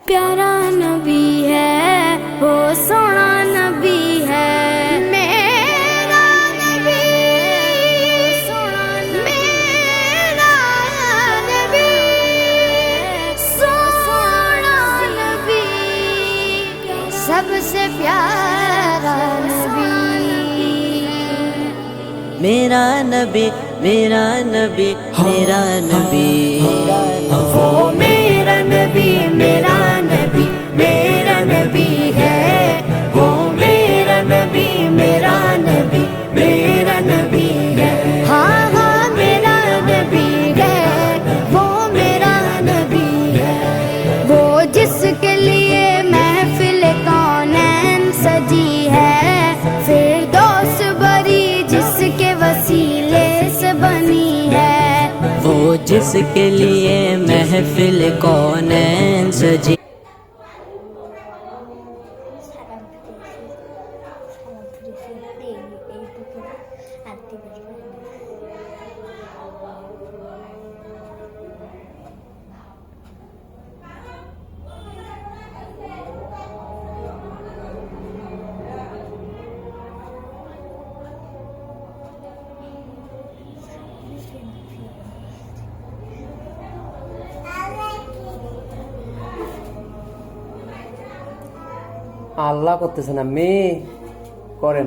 प्यारा नबी है, वो सोना नबी है, मेरा नबी, सोना मेरा नबी, सोना नबी, सबसे प्यारा नबी। मेरा नबी मेरा नबी मेरा नबी, वो मेरा नबी मेरा नबी मेरा नबी है, वो मेरा नबी मेरा नबी मेरा नबी है। हाँ हाँ मेरा नबी है, वो मेरा नबी है, वो जिसके लिए महफिल कौनैन सजी है, फिरदौस बरी जिसके वसीले से बनी है, वो जिसके लिए महफिल कौनैन सजी। আল্লাহ করতেছেন, আমি করেন।